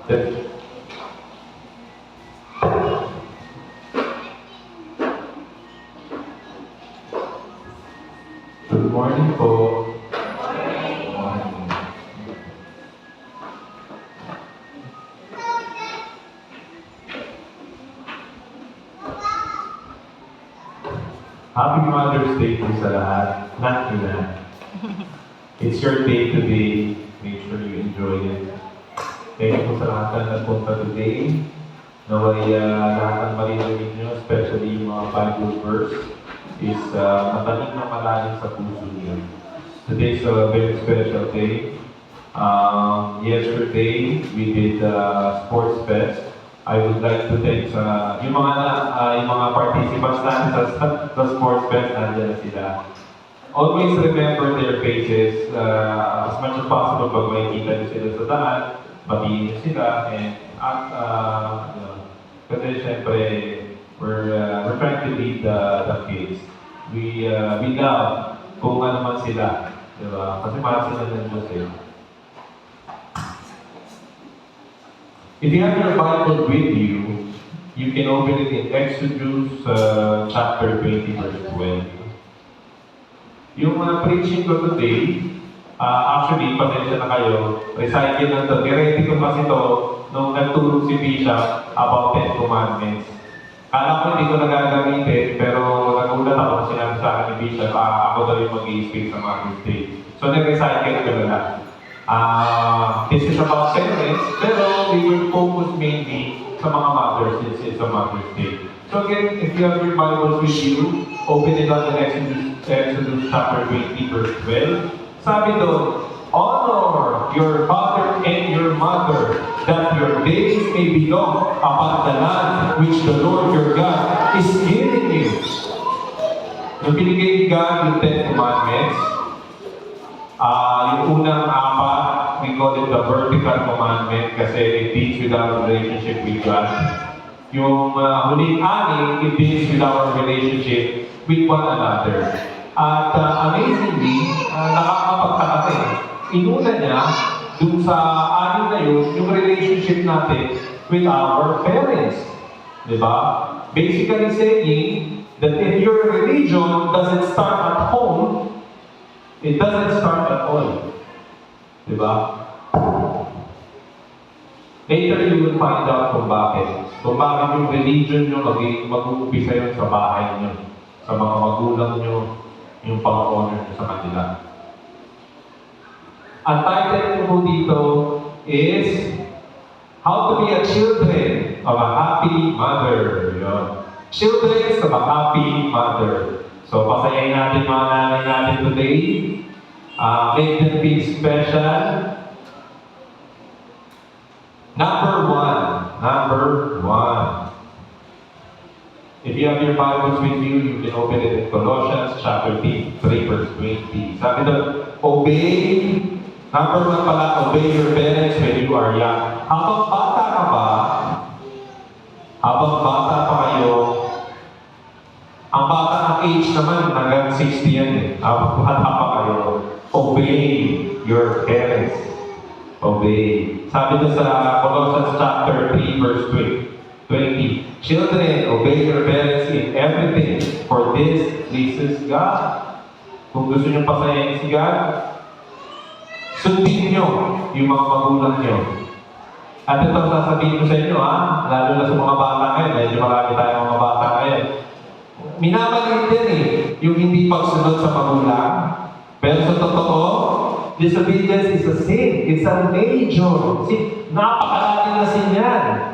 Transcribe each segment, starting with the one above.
Good morning po. Good morning. Happy Mother's Day po sa lahat. Not na. It's your day today. Make sure you enjoy it. Thank you po sa lahat na nagpunta today. Naway lahat ng marinig nyo, especially yung mga Bible verse, is mataling na malalim sa puso niyo. Today is a very special day. Yesterday, we did Sports Fest. I would like to thank yung mga participants natin sa Sports Fest, nandiyan na sila. Always remember their faces as much as possible pag makikita nyo sila sa daan, batiin nyo sila, and kasi syempre, we're trying to lead the kids. We love kung ano man sila, di ba? Kasi mahal sila ng Diyos eh. If you have your Bible with you, you can open it in Exodus chapter 20, verse 12. Yung preaching ko today, actually, pasensya na kayo, recycle na ito. Niready ko kasi ito nung nagtulong si Bishop about 10 commandments. Kala ko hindi ko nagagamitin, pero nagulat ako na sinabi sa akin ni Bishop, ako daw yung mag-i-speak sa Mother's Day. So, nag-recycle ko na lang. This is about 10 minutes, pero we will focus mainly sa mga mothers since it's a Mother's Day. So again, if you have your Bibles with you, open it up in Exodus chapter 20, verse 12. Sabi doon, honor your father and your mother, that your days may be long upon the land which the Lord your God is giving you. Nung binigay ni God yung 10 commandments, yung unang apat, we call it the vertical commandment kasi it deals with our relationship with God. Yung huling anim, it deals with our relationship with one another. At amazingly, nakakapagtaka eh. Inuna niya, dun sa anim na yun, yung relationship natin with our parents. Diba? Basically saying that if your religion doesn't start at home, it doesn't start at all. Diba? Later you will find out kung bakit. Kung bakit yung religion nyo mag-uumpisa yun sa bahay nyo. Sa mga magulang nyo, yung pang-honor nyo sa kanila. Ang title ko po dito is How to be a Children of a Happy Mother. Yun. Children of a Happy Mother. So, pasayahin natin mga nanay natin today. Make them feel special. Number one. If you have your Bibles with you, you can open it in Colossians chapter 3, verse 20. Sabi doon, obey. Number 1 pala, obey your parents when you are young. Habang bata ka ba, habang bata pa kayo, ang bata ng age naman, hanggang 60 yan eh. Habang bata pa kayo, obey your parents. Obey. Sabi doon sa Colossians chapter 3, verse 20. Children, obey your parents in everything, for this pleases God. Kung gusto nyo pasayahin si God, sundin nyo yung mga magulang nyo. At ito sasabihin ko sa inyo, lalo na sa mga bata ngayon, medyo marami tayong mga bata ngayon. Minamalit din yung hindi pagsunod sa magulang. Pero sa totoo, disobedience is a sin. It's a major sin. Napakalaking na sin yan.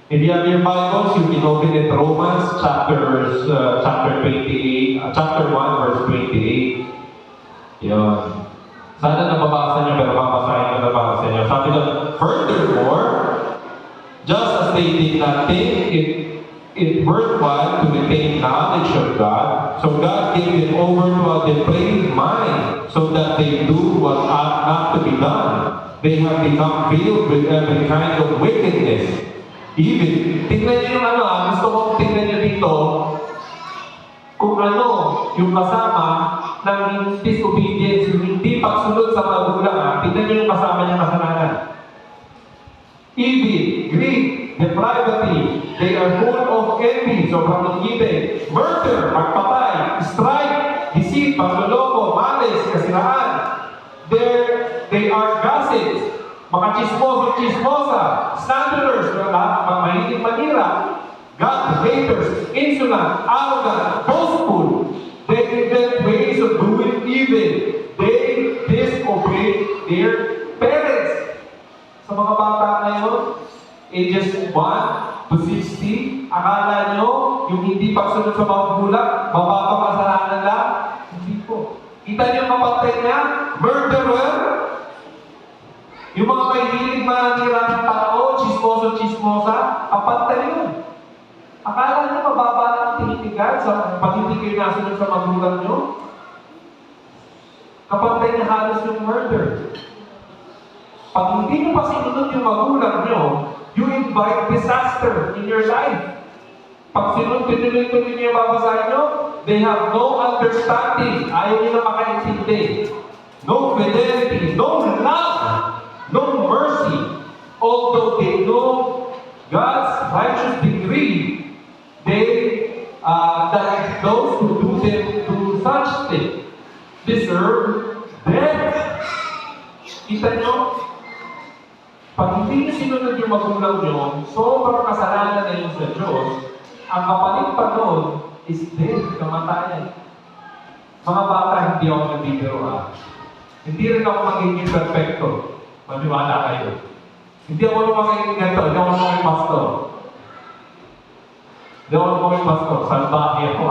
If you have your Bibles, you can open it Romans chapter 28, chapter 1, verse 28. Yun. Sana nababasa niyo, pero papasahin ko na para sa inyo. Sabi doon, furthermore, just as they did not think it worthwhile to retain knowledge of God, so God gave them over to a depraved mind, so that they do what ought not to be done. They have become filled with every kind of wickedness. Even, tingnan niyo yung gusto kong tingnan niyo dito, kung yung kasama ng disobedience, yung hindi pagsunod sa magulang, tingnan niyo yung kasama niyang kasalanan. Even depravity. They are full of envy, sobrang ingibig, murder, pagpatay, strife, deceit, pagluloko, malice, kasiraan. They are gossips, mga chismoso-chismosa, slanderers, mahilig manira, God haters, insolent, arrogant, boastful. They invent ways of doing evil. They disobey their parents. Sa mga bata ngayon, ages 1 to 60, akala nyo yung hindi pagsunod sa mga magulang, mababang kasalanan lang? Hindi po. Kita niyo ang mapatay niya? Murderer? Yung mga mahihilig manira ng tao, chismoso-chismosa, kapantay yun. Akala niyo mababa lang ang tinitigan sa pag hindi kayo nasunod sa magulang nyo? Kapantay niya halos yung murder. Pag hindi nyo pa sinunod yung magulang nyo, you invite disaster in your life. Pag tinuloy-tuloy niyo yung babasahin nyo, they have no understanding. Ayaw nyo na makaintindi. No fidelity, no love, no mercy. Although they know God's righteous decree, that those who do such things deserve death. Kita nyo? Pag hindi nyo sinunod yung magulang nyo, sobrang kasalanan na yun sa Diyos, ang kapalit pa doon is death, kamatayan. Mga bata, hindi ako nagbibiro Hindi rin ako magiging perfecto. Maniwala kayo. Hindi ako magiging ganito, hindi ako magiging pastor. Hindi ako magiging pastor, salbahe ako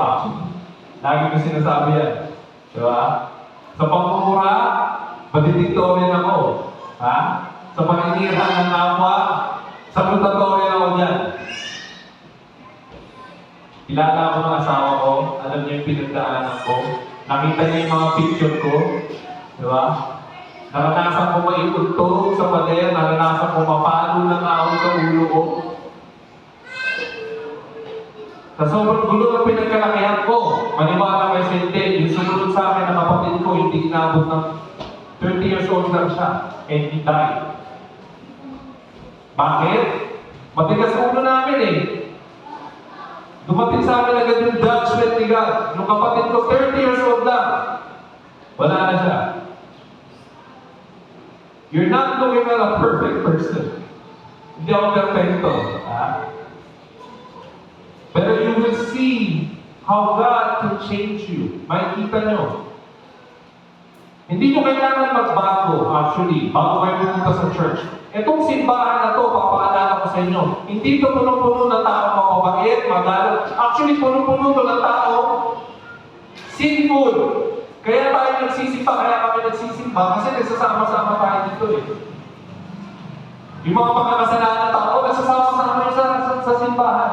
Lagi ko sinasabi yan. Diba? Sa pagmumura, madidiktorin ako. Sa paninira ng kapwa, salutatorian ako dyan. Kilala ko ng asawa ko, alam niya yung pinagdaanan ko, nakita niya yung mga picture ko, di ba? Naranasan ko maitutulog sa pader, naranasan ko mapalo ng ahon sa ulo ko. Sa sobrang gulo ng pinagkalakihan ko, maniwala kayo sa hindi, yung sumunod sa akin ng kapatid ko, hindi inabot ng 30 years old lang siya, and he died. Bakit? Matigas ulo namin Dumating sa amin agad yung judgment ni God. Nung kapatid ko, 30 years old lang. Wala na siya. You're not looking at a perfect person. Hindi ako perfecto. Pero you will see how God can change you. Makikita nyo. Hindi nyo kailangan magbago, actually, bago kayo pumunta sa church. Itong simbahan na to, papaalala ko sa inyo, hindi ito punong-puno na tao mapabait, magalang. Actually, punong-puno ito na tao sinful. Kaya tayo nagsisimba, kaya kami nagsisimba, kasi nagsasama-sama tayo dito Yung mga pagkakasalanan na tao, nagsasama-sama sa simbahan.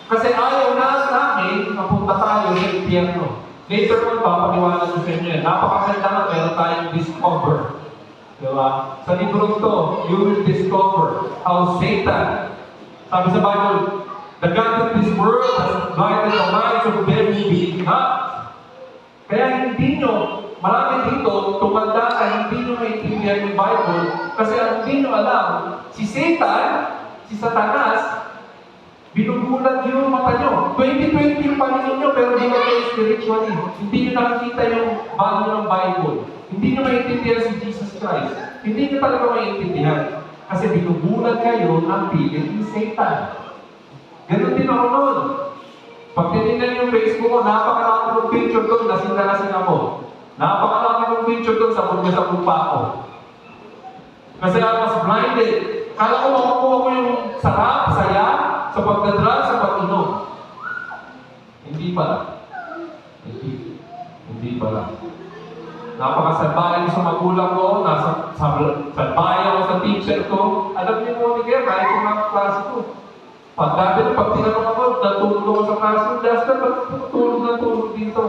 Kasi ayaw na namin napunta tayo sa impyerno. Later on, papaniwala ko sa inyo Napakaganda na meron tayong discover. Diba? Sa libro to, you will discover how Satan, sabi sa Bible, the God of this world has blinded the minds of them who believe not. Kaya hindi nyo, marami dito, tumanda ka, hindi nyo maintindihan yung Bible, kasi hindi nyo alam, si Satan, si Satanas, binubulag yung mata nyo. 2020 yung paningin nyo, pero hindi kayo spiritually. Hindi nyo nakikita yung value ng Bible. Hindi nyo maintindihan si Jesus Christ. Hindi nyo talaga maintindihan. Kasi binubulag kayo ng pilit ni Satan. Ganon din ako noon. Pag tinignan yung Facebook ko, napakarami ng picture doon, lasing na lasing ako. Napakarami ng picture doon, sabog pa ako. Kasi I was blinded. Kala ko makukuha ko yung sarap, saya, sa pagdadrug, sa pag-inom. Hindi pala. Hindi pala. Napakasalbayan ko sa magulang ko, salbayan ako sa teacher ko. Alam niyo mo, Miguel, kahit yung mga klase ko. Pag tinanong ako, natulog ako sa klase, Dasta, ba't tulog dito?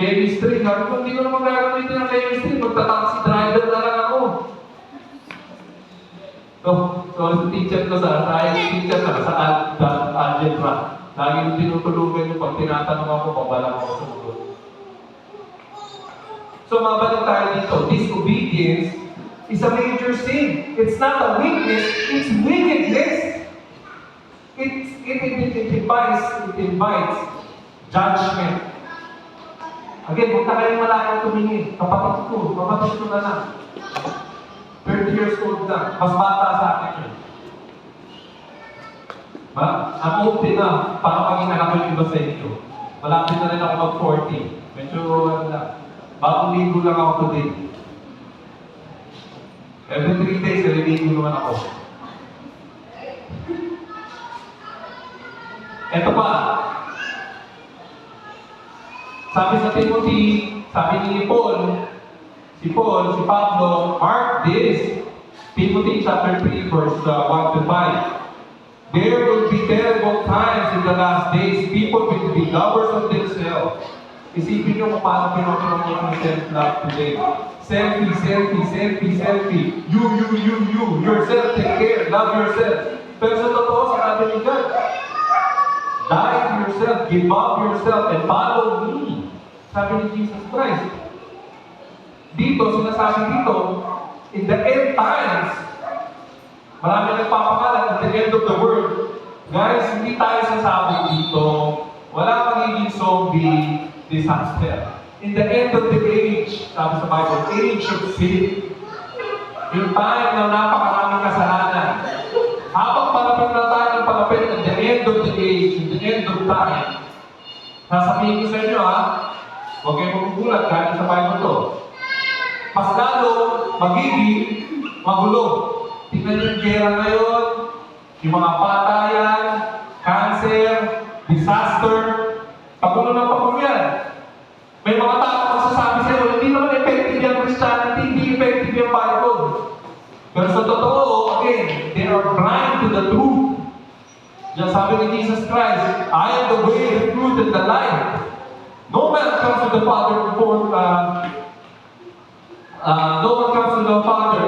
Chemistry, sabi ko, hindi ko naman gagamitin ng chemistry, magta-taxi driver na lang ako. So sa teacher ko sa science teacher na sa algebra. Laging tinutulugan yung pag tinatanong ako, babalang ako sa mundo. So mabalik tayo dito. Disobedience is a major sin. It's not a weakness, it's wickedness. It invites judgment. Again, huwag na kayong malayang tumingin. Kapatid ko na lang. 30 years old na. Mas bata sa akin yun. Ang open na para maging anak yung iba sa inyo. Malapit na rin ako mag-40. Medyo, bagong ligo lang ako today. Every 3 days, naliligo naman ako. Ito pa. Sabi sa Timothy, sabi ni Paul, si Pablo, mark this. Timothy chapter 3, verse 1 to 5. There will be terrible times in the last days. People will be lovers of themselves. Isipin nyo kung paano pinapromote ng self-love today. Selfie, selfie, selfie, selfie. You. Yourself, take care. Love yourself. Pero sa totoo, sabi ni God, die to yourself, give up yourself, and follow me. Sabi ni Jesus Christ. Dito, sinasabi dito, in the end times, marami nagpapangalan at the end of the world. Guys, hindi tayo sasabing dito. Wala magiging zombie disaster. In the end of the age, sabi sa Bible, age of sin. Yung time na napakaraming kasalanan. Habang palapit na tayo ng palapit at the end of the age, in the end of time, sasabihin ko sa inyo huwag kayong magugulat kahit sa Bible to. Mas lalo, magiging magulo. Tingnan yung gera ngayon, yung mga patayan, cancer, disaster, pagulo ng pagulo yan. May mga tao magsasabi sa'yo, hindi naman effective yung Christianity, hindi effective yung Bible. Pero sa totoo, again, they are blind to the truth. Diyan sabi ni Jesus Christ, I am the way, the truth, and the life. No man comes to the Father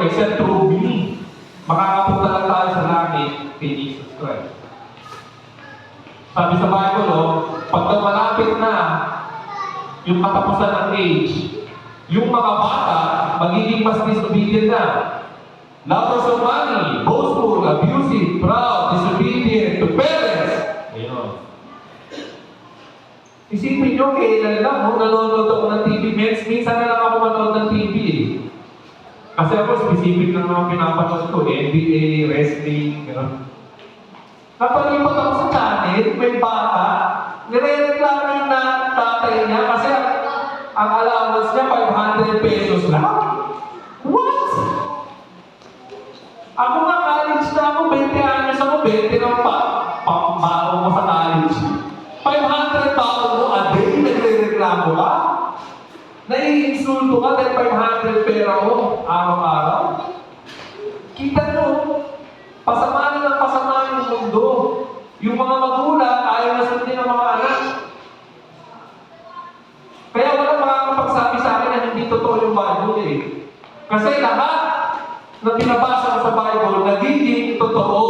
except through me. Makakapunta lang tayo sa langit kay Jesus Christ. Sabi sa Bible, pag malapit na yung katapusan ng age, yung mga bata, magiging mas disobedient na. Lovers of money, boastful, abusive, proud, disobedient to parents. Ayun. Isipin nyo, kailan lang, nanonood ako ng TV. Minsan na lang ako manood ng TV. Kasi ako, specific lang naman pinapanood ko. NBA, wrestling, gano'n. Napalipat ako sa channel, may bata, nire-reklamo yung tatay niya kasi ang allowance niya 500 pesos lang. What? Ako nga, college na ako, 20 anyos ako, 20 lang pambaro mo sa college. 500 baon mo a day, nagre-reklamo ka? Nai-insulto ka dahil 500 pera mo araw-araw? Kita nyo, pasama yung mundo. Yung mga magulang, ayaw na sundin ng mga anak. Kaya walang makakapagsabi sa akin na hindi totoo yung Bible Kasi lahat na pinabasa ko sa Bible, nagiging totoo.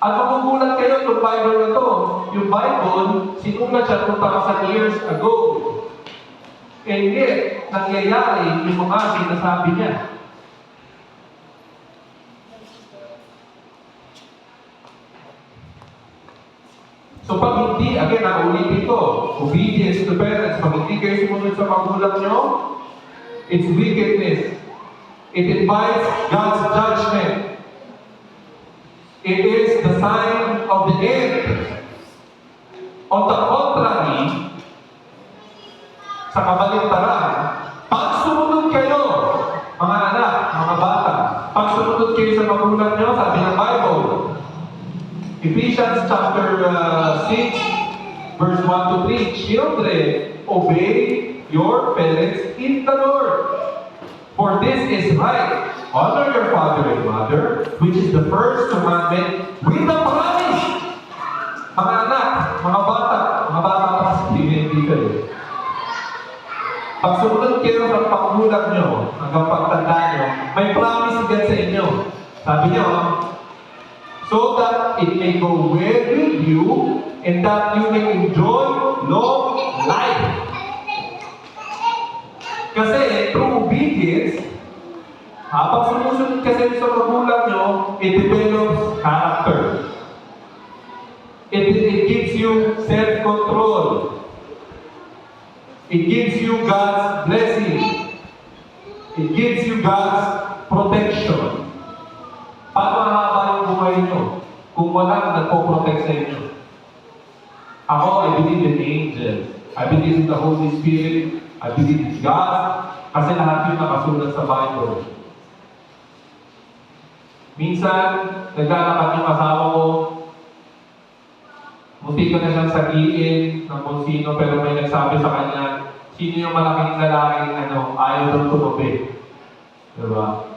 At magugulat kayo itong Bible na to. Yung Bible, sinulat siya 2,000 years ago. And yet, nangyayari yung mga sinasabi niya. So pag hindi, again, ulitin ko, obedience to parents, pag hindi kayo sumunod sa magulang nyo, it's wickedness. It invites God's judgment. It is the sign of the end. On the contrary, sa kabaligtaran, pag sumunod kayo, mga anak, mga bata, pag sumunod kayo sa magulang nyo, sabi ng Bible, Ephesians chapter 6, verse 1 to 3, Children, obey your parents in the Lord. For this is right. Honor your father and mother, which is the first commandment with the promise. Mga anak, mga bata pa sa TV dito Pag sumunod kayo sa pagmulat nyo, hanggang pagtanda nyo, may promise agad sa inyo. Sabi nyo, so that it may go well with you and that you may enjoy long life. Kasi through obedience, Habang sumusunod kasi sa magulang nyo, it develops character. It gives you self-control. It gives you God's blessing. It gives you God's protection. Paano mahaba yung buhay nyo kung walang nagpo-protect sa inyo? Ako, I believe in angels. I believe in the Holy Spirit. I believe in God. Kasi lahat yun nakasulat sa Bible. Minsan, naglalakad yung asawa ko, munti ko na siyang sagiin ng kung sino, pero may nagsabi sa kanya, sino yung malaking lalaking ayaw daw tumabi. Diba?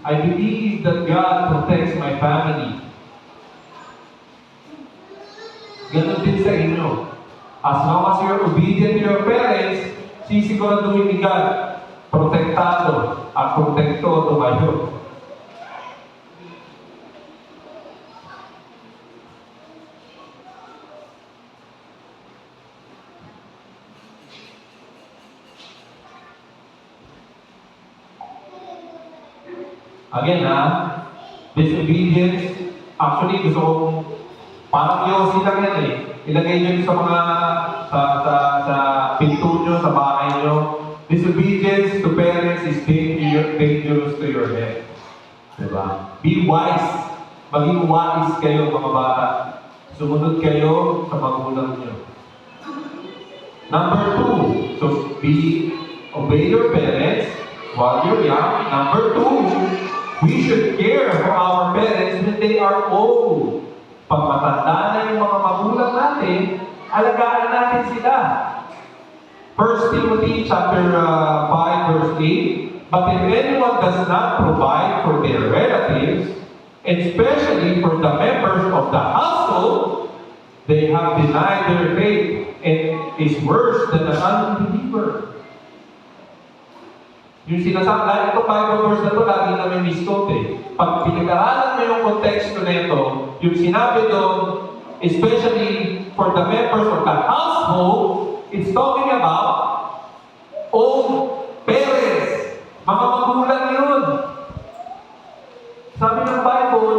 I believe that God protects my family. Ganun din sa inyo. As long as you're obedient to your parents, sisiguraduhin ni God, protektado at protektodo kayo. Again disobedience, actually gusto kong, parang yosi lang yan eh. Ilagay nyo sa mga, sa pinto nyo, sa bahay nyo. Disobedience to parents is dangerous to your head. Diba? Be wise. Maging wise kayo mga bata. Sumunod kayo sa magulang nyo. Number 2, so obey your parents while you're young. Number 2, we should care for our parents when they are old. Pag matanda na yung mga magulang natin, alagaan natin sila. 1 Timothy chapter 5 verse 8, but if anyone does not provide for their relatives, especially for the members of the household, they have denied their faith and is worse than an unbeliever. Yung sinasabi, dahil itong Bible verse na ito, lagi namin misquote eh. Pag pinag-aralan mo yung konteksto na ito, yung sinabi doon, especially for the members of the household, it's talking about old parents. Mga magulang yun. Sabi ng Bible,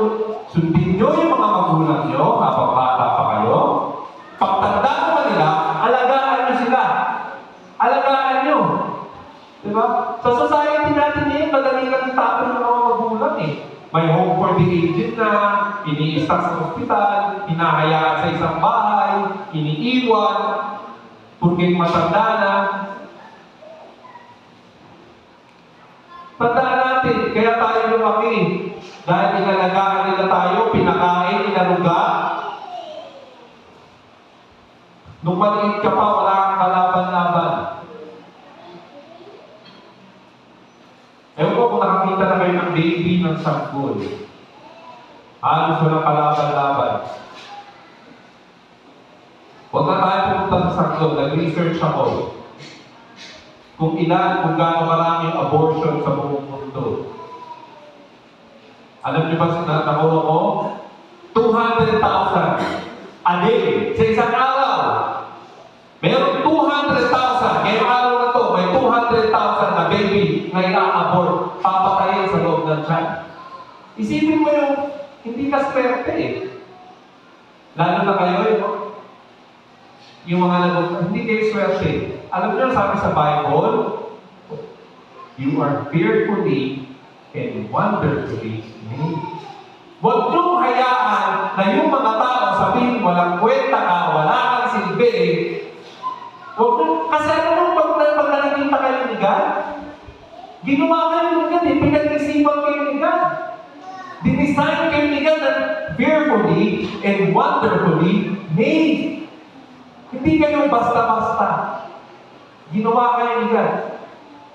sundin nyo yung mga magulang nyo habang bata pa kayo. Pagtanda mo nila, alagaan nyo sila. Alagaan nyo. Diba? Sa society natin ngayon, madali lang tapon ng mga magulang eh. May home for the aged na, ini-stack sa ospital, hinahayaan sa isang bahay, iniiwan, purking matanda na. Tandaan natin, kaya tayo lumaki. Dahil inalagaan nila tayo, pinakain, inaruga. Nung maliit ka pa, wala kang kalaban-laban. Ewan ko kung nakakita na kayo ng baby ng sanggol. Halos walang kalaban-laban. Huwag na tayo pumunta sa sanggol. Nag-research ako. Kung gaano maraming abortion sa buong mundo. Alam niyo ba nakuha ko? 200,000 a day sa isang araw. Meron 200,000. Ngayong araw na to, may 200,000 na baby na ina-abort, papatayin sa loob ng tiyan. Isipin mo yung hindi ka swerte eh. Lalo na kayo, yung mga hindi kayo swerte. Alam niyo, sabi sa Bible, you are fearfully and wonderfully made. Huwag niyong hayaan na yung mga tao sabihin, walang kwenta ka, wala kang silbi. Huwag nyo, kasi ano pag nakikita kayo ni God? Ginawa kayo ni God eh, pinag-isipan kayo ni God. Dinesign kayo ni God na fearfully and wonderfully made. Hindi kayo basta-basta. Ginawa kayo ni God.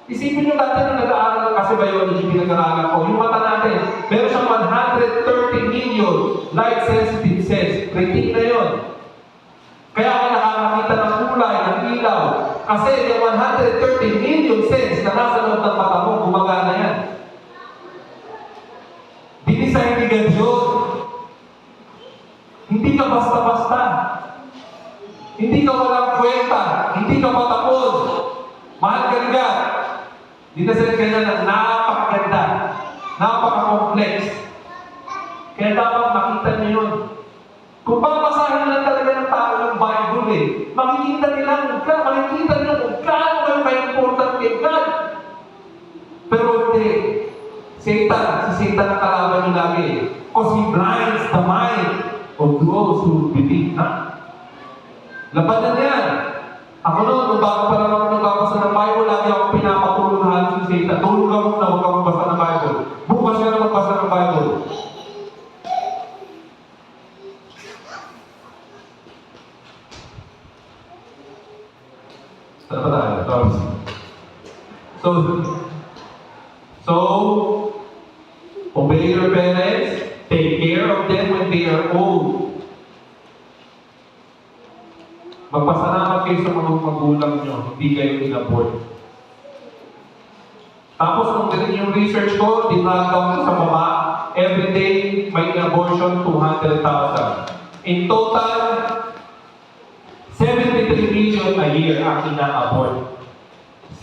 Isipin nyo dati na nag-aaral kasi biology pinag-aaralan ko. Yung mata natin, meron siyang 130 million light-sensitive cells. Rating na yun. Kaya kayo nakakakita ng kulay, ng ilaw. Kasi yung 130 million cells na nasa loob ng mata mo, gumagana yan. Dinisign ni God yun. Hindi ka basta-basta. Hindi ka walang kwenta. Hindi ka patapos. Mahal ka ni God. Dinasign ka niya ng napakaganda. flex. Kaya dapat makita niyo yun. Kung papasahin lang talaga ng tao ng Bible makikita nila kung gaano kayo ka-important kay God. Pero hindi. Si Satan ang kalaban niyo lagi. Because he blinds the mind of those who believe not. Labanan yan. Ako nung bago pa lang ako nagbabasa ng Bible, lagi ako pinapatulong halos si Satan. Tulong ka muna, huwag ka magbasa ng Bible. Bukas ka na magbasa ng Bible. Saan pa tayo? So, obey your parents, take care of them when they are old. Magpasalamat kayo sa mga magulang nyo, hindi kayo in-abort. Tapos, kung ganun yung research ko, dinagaw ko sa baba, everyday may abortion 200,000. In total, 73 million a year ang ina-abort.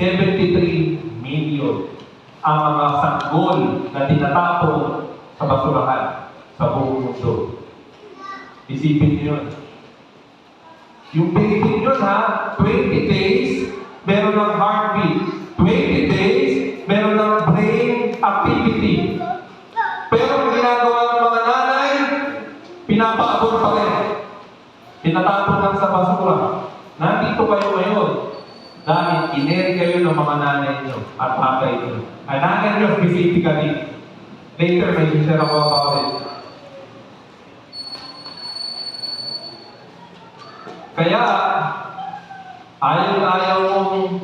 73 million ang mga sanggol na tinatapon sa basurahan sa buong mundo. Isipin niyo yun. Yung baby nyo 20 days, meron ng heartbeat. 20 days, meron ng brain activity. Pero ang ginagawa ng mga nanay, pinapaabot pa rin. Tinatapon lang sa basura. Nandito kayo ngayon dahil ineri kayo ng mga nanay nyo at tatay nyo. Ang nanay nyo specifically. Later, may share ako about it. Kaya, ayaw mong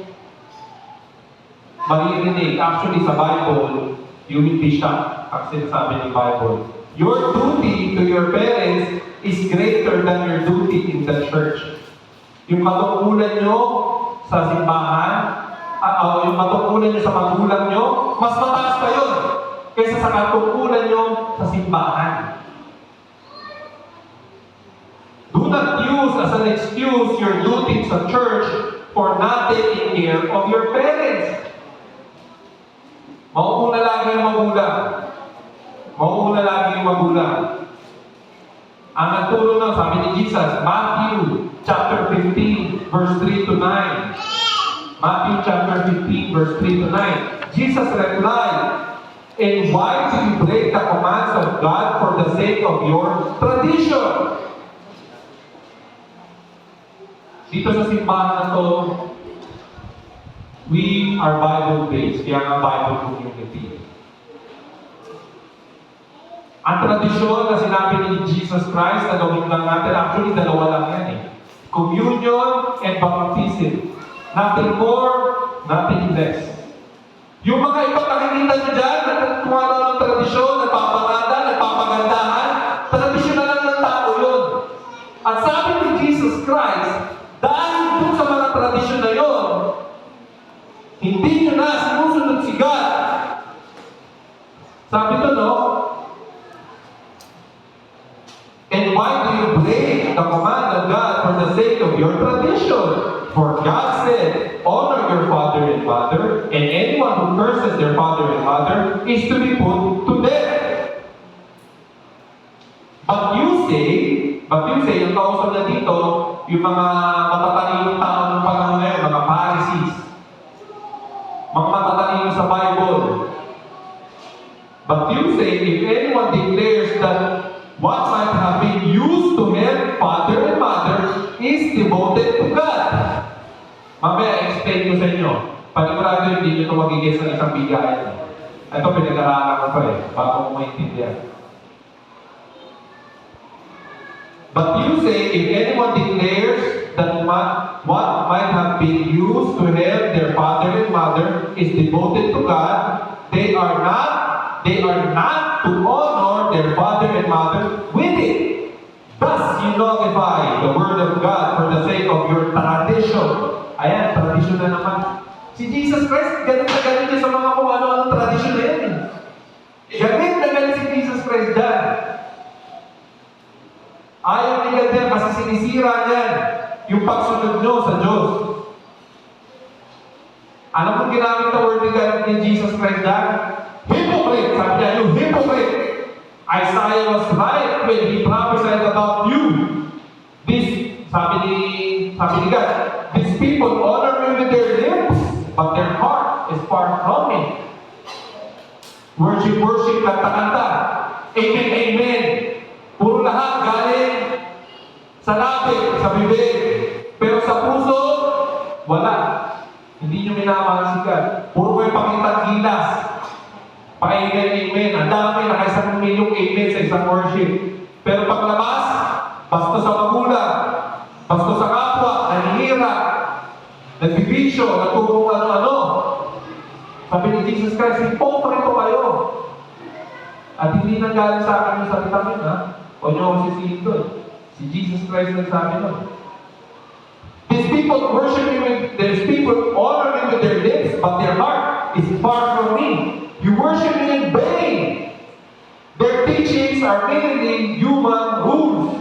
maririnig. Actually, sa Bible, you will be shocked. Ang sinasabi ng Bible. Your duty to your parents is greater than your duty in the church. Yung katungkulan nyo sa simbahan, yung katungkulan nyo sa magulang nyo, mas mataas pa yun kaysa sa katungkulan nyo sa simbahan. Do not use as an excuse your duty sa church for not taking care of your parents. Mauuna lagi yung magulang. Mauuna lagi yung magulang. Ang nagturo ng sabi ni Jesus, Matthew chapter 15, verse 3 to 9. Matthew chapter 15, verse 3 to 9. Jesus replied, "And why do you break the commands of God for the sake of your tradition?" Dito sa simbahan na to, we are Bible-based, kaya nga Bible community. Ang tradisyon na sinabi ni Jesus Christ na gawin lang natin, actually dalawa lang yan Communion and baptism. Nothing more, nothing less. Yung mga ibang nakikita nyo dyan, kung ano ng tradisyon, nagpapaganda, nagpapagandahan, tradisyon na lang ng tao yun. At sabi ni Jesus Christ, dahil dun sa mga tradisyon na yun, hindi nyo na sinusunod si God. Sabi ito, no? And why do you break the command of God for the sake of your tradition? For God said, honor your father and mother, and anyone who curses their father and mother is to be put to death. But you say, yung kausap na dito, yung mga matatalinong tao ng panahon na yun, mga Pharisees, mga matatalino sa Bible. But you say, if anyone declares that what might have been used to help father and mother is devoted to God. Mamaya, explain ko sa inyo. Panigurado hindi nyo ito magiging sa isang bigayan. Ito, pinag-aralan ko pa bago mo maintindihan. But you say, if anyone declares that what might have been used to help their father and mother is devoted to God, they are not to honor their father and mother with it. Thus, you nullify the word of God for the sake of your tradition. Ayan, tradition na naman. Si Jesus Christ, ganun na ganun niya sa mga kung ano-ano tradition na yan. Ganun na ganun si Jesus Christ dyan. Ayaw ni God yan, kasi sinisira niyan yung pagsunod nyo sa Diyos. Alam mo ginamit na word ni God ni Jesus Christ dyan? Hypocrite! Sabi niya, you hypocrite! Isaiah was right when he prophesied about you. This, sabi ni God, these people honor me with their lips, but their heart is far from me. Worship, worship, kanta-kanta. Amen, amen. Puro lahat galing sa labi, sa bibig. Pero sa puso, wala. Hindi nyo minamahal si God. Puro kayo pakitang gilas. Pa-amen, amen. Ang dami, naka-1 milyong amen sa isang worship. Pero paglabas, basta sa magulang, basta sa kapwa, nanihira, nagbibisyo, nagtutong ano-ano. Sabi ni Jesus Christ, hipokrito kayo. At hindi nanggaling sa akin yung salita yun, ha? O nyo ako sisihin doon. Si Jesus Christ nagsabi nun. These people worship me with, these people honor me with their lips, but their heart is far from me. You worship me in vain. Their teachings are merely human rules.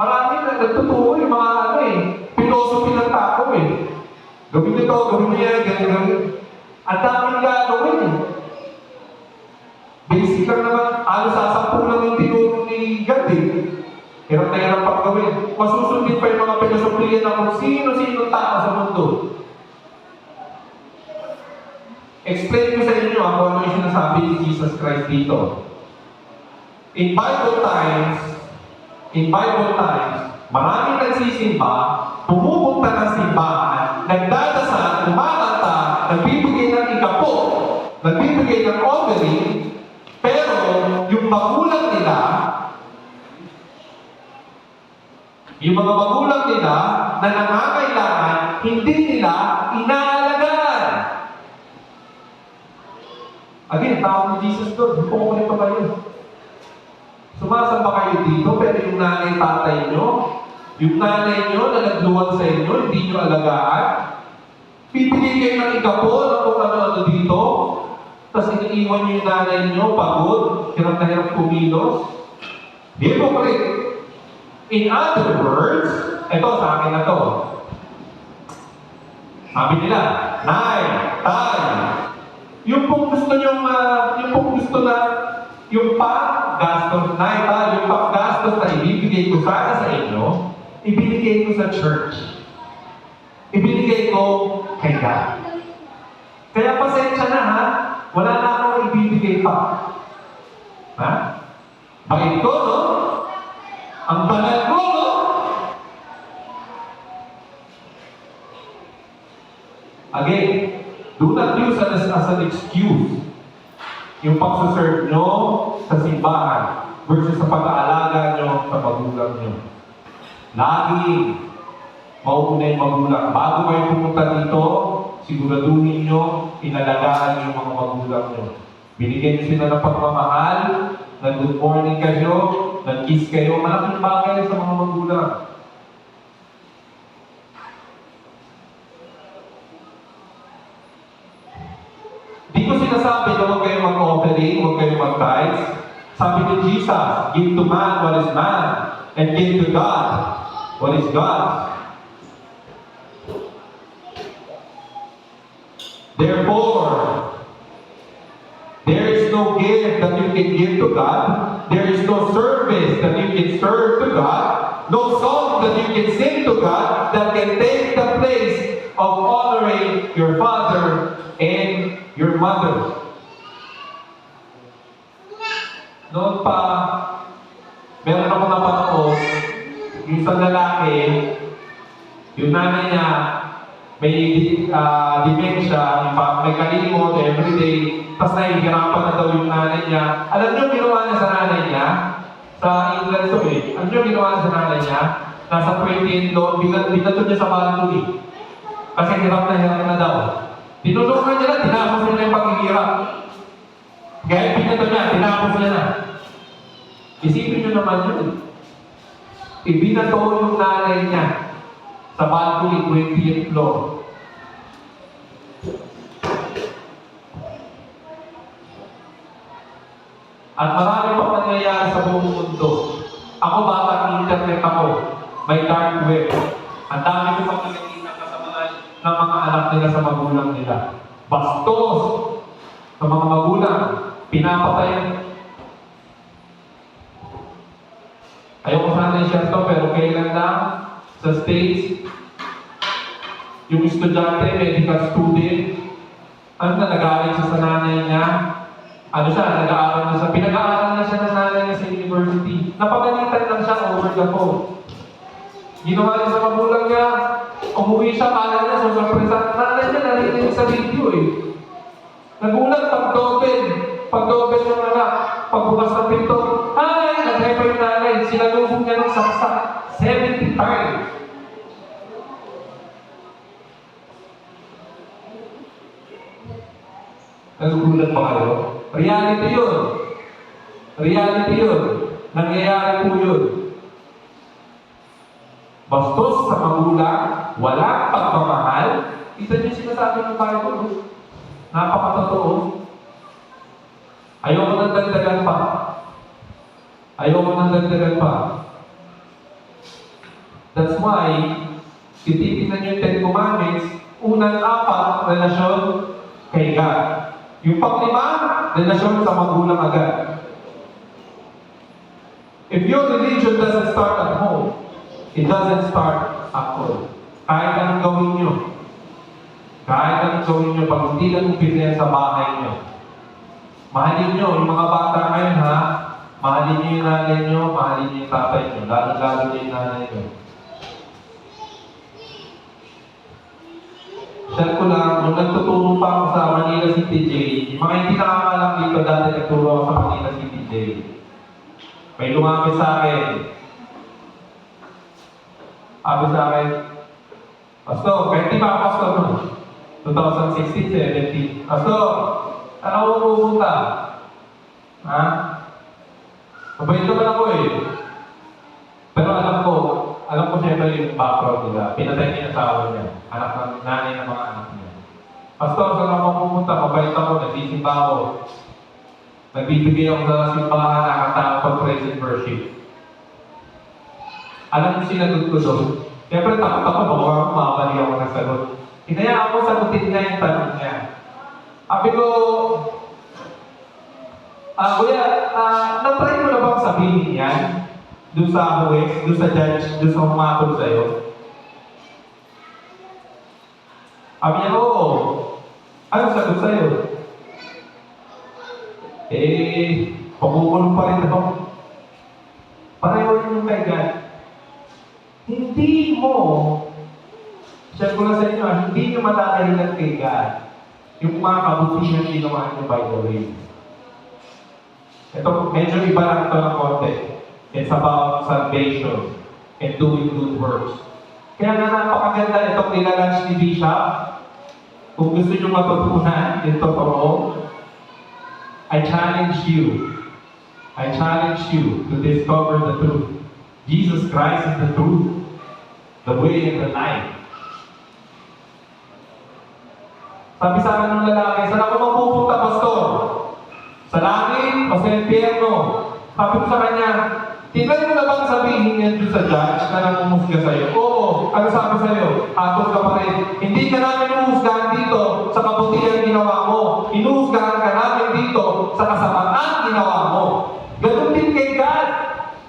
Marami na nagtuturo yung mga philosophy ng tao Gawin ito, gawin niya, gawin. Ang daming gagawin Basic lang naman, alos sasampu lang yung tinuro ni God Hirap na hirap pang gawin. Masusundin pa yung mga pilosopiya na kung sino-sino tao sa mundo. Explain ko sa inyo ako ano yung sinasabi ni Jesus Christ dito. In Bible times, maraming nagsisimba, pumupunta ng simbahan, nagdadasal, kumakanta, nagbibigay ng ikapo, nagbibigay ng offering, pero yung magulang nila, yung mga magulang nila na nangangailangan, hindi nila inaalagaan. Again, tawag ni Jesus doon, hipokrito kayo. Sumasamba kayo dito, pero yung nanay-tatay nyo, yung nanay nyo na nagluwag sa inyo, hindi nyo alagaan, pipili kayo ng ikapo na kung ano-ano dito, tapos iniiwan nyo yung nanay nyo, pagod, hirap na hirap kumilos. Hypocrite. In other words, ito sa akin na to. Sabi nila, Nay, Tay, yung pong gusto nyong, yung pang-gastos, Nay, Tay, yung pang-gastos na ibibigay ko sana sa inyo, ibinigay ko sa church. Ibinigay ko kay God. Kaya pasensya na ha, wala na akong ibibigay pa. Ha? Bakit ko, no? Ang banal ko, no? Again, do not use it as an excuse yung pagsaserve nyo sa simbahan versus sa pag-aalaga nyo sa magulang nyo. Lagi mauuna yung magulang. Bago kayo pumunta dito, siguraduhin nyo, inalagaan yung mga magulang nyo. Binigyan nyo sila ng pagmamahal, nag-good morning kayo, nag-kiss kayo, malaking bagay sa mga magulang. Di ko sinasabi na huwag kayo mag-offering, huwag kayo mag-tithes. Sabi ni Jesus, give to man what is man, and give to God what is God. Therefore, there is no gift that you can give to God. There is no service that you can serve to God. No song that you can sing to God that can take the place of honoring your father and your mother. Noon pa, meron ako napanood, yung isang lalaki, yung nanay niya, may dementia, may kalimot everyday, tapos nahihirapan na daw yung nanay niya. Alam niyo ginawa niya sa nanay niya? Sa England to Alam niyo ginawa niya sa nanay niya? Nasa 20-in-law, binato niya sa balcony. Kasi hirap na daw. Tinulungan niya na, tinapos niya na yung paghihirap. Kaya binato niya, tinapos niya na. Isipin niyo naman yun. Ibinato yung nanay niya sa balcony, 20th floor. At marami pang nangyayari sa buong mundo. Ako bata, internet ako. May dark web. Ang dami ko pang nakikita ng mga anak nila sa magulang nila. Bastos! Sa mga magulang, pinapatayan. Ayoko sana i-share to, pero kailan lang sa States, yung estudyante, medical student, nag-aaral siya sa nanay niya. Nag-aaral na siya, pinag-aaral na siya ng nanay niya sa university. Napagalitan lang siya over the phone. Ginawa niya sa magulang niya, umuwi siya, kala niya, susurpresa. Nanay niya, narinig sa video eh. Nagulat, pag-dobel yung anak, pagbukas ng pinto, ay, nag-hyper yung nanay, sinalubong niya ng saksak, 70 times. Nagugulat pa kayo? Reality yun. Reality yun. Nangyayari po yun. Bastos sa magulang, walang pagmamahal. Ito yung sinasabi ng Bible. Napakatotoo. Ayaw mo nang dagdagan pa. Ayaw mo nang dagdagan pa. That's why, tititignan nyo yung Ten Commandments, unang apat, relasyon kay God. Yung pang-lima, relasyon sa magulang agad. If your religion doesn't start at home, it doesn't start at home. Kahit anong gawin nyo, pag hindi lang umpisa sa bahay nyo, mahalin nyo, yung mga bata ngayon ha, mahalin nyo yung nanay nyo, mahalin nyo yung tatay nyo, lalo-lalo nyo yung nanay nyo. Share ko lang, nung nagtuturo pa ako sa Manila City Jail, yung mga hindi nakakalam dito, dati nagturo ako sa Manila City Jail. May lumapit sa akin. Sabi sa akin, Pastor, kahit di ba Pastor no? 2016, 17. Pastor, saan ako pupunta? Ha? Mabait naman ako eh. Pero alam ko siyempre yung background nila. Pinatay niya yung asawa niya. Anak ng nanay ng mga anak niya. Pastor, saan ako pupunta? Mabait ako, nagsisimba ako. Nagbibigay ako sa simbahan, nakakanta ako pag praise and worship. Alam niyo sinagot ko doon? Siyempre takot ako, baka mamali ako ng sagot. Hinayaan ko sagutin niya yung tanong niya. Sabi ko, Kuya, na-try mo na bang sabihin yan? Doon sa huwes, doon sa judge, doon sa humatol sa'yo? Sabi niya, oo. Anong sagot sa'yo? Pagkukulong pa rin ako. Pareho rin yung kay God. Hindi mo, share ko lang sa inyo, hindi nyo matatahilan kay God yung mga kabutihan ginawa nyo by the way. Ito, medyo iba lang ito ng konti. It's about salvation and doing good works. Kaya nga napakaganda itong nilalunch ni Bishop. Kung gusto nyo matutunan, yung totoo, I challenge you to discover the truth. Jesus Christ is the truth, the way and the life. Sabi sa akin ng lalaki, saan ako mapupunta, Pastor? Sa langit o sa impyerno? Sabi ko sa kanya, tingnan mo na bang sabihin yan doon sa judge na nangumusga sa'yo? Oo. Ano sabi sa'yo? Atos ka pa rin. Hindi ka namin inuhusgahan dito sa kabutihan ginawa mo. Inuhusgahan ka namin dito sa kasamaan ginawa mo. Ganun din kay God.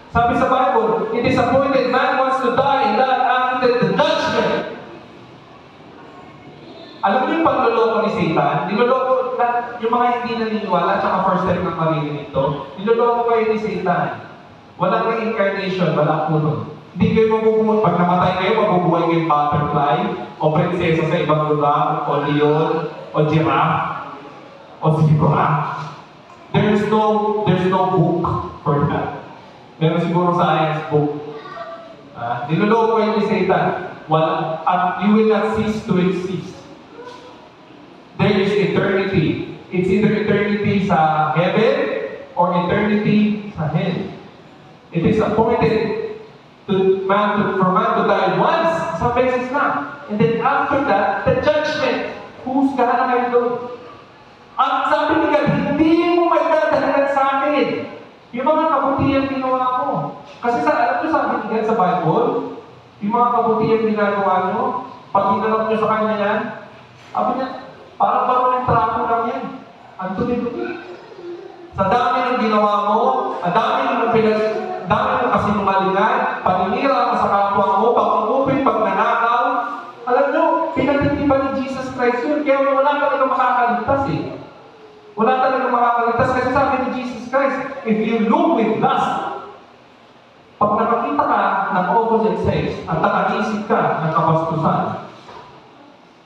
Sabi sa Bible, it is appointed man wants to die and that after the judgment. Alam mo yung pagloloko ni Satan? Niloloko yung mga hindi naniniwala at saka first time nang marinig ito. Niloloko kayo ni Satan. Walang reincarnation, walang puno. Hindi kayo mabubuhay. Pag namatay kayo, mabubuhay kayong butterfly o prinsesa sa ibang lugar o leon o giraffe o zebra. There's no book for that. Meron siguro science book. Niloloko kayo ni Satan. At you will not cease to exist. There is eternity. It's either eternity sa heaven or eternity sa hell. It is appointed for man to die once, sa beses na. And then after that, the judgment. Huhusgahan na kayo doon. At sabi ni God, hindi mo magdadahilan sa akin yung mga kabutihan ginawa mo. Kasi alam nyo sabi ni God sa Bible, yung mga kabutihan ginagawa nyo, pag hinanap nyo sa kanya yan, sabi niya, parang yung trapo lang yan. Ang dumi-dumi. Sa dami ng ginawa mo, ang dami ng kasinungalingan, paninira ka sa kapwa mo, pag-ungupin, pagnanakaw, alam nyo, pinagtitipan ni Jesus Christ yun. Kaya wala talaga makakaligtas eh. Wala talaga makakaligtas. Kasi sabi ni Jesus Christ, if you look with lust, pag nakakita ka ng opposite sex at nakaisip ka ng kabastusan,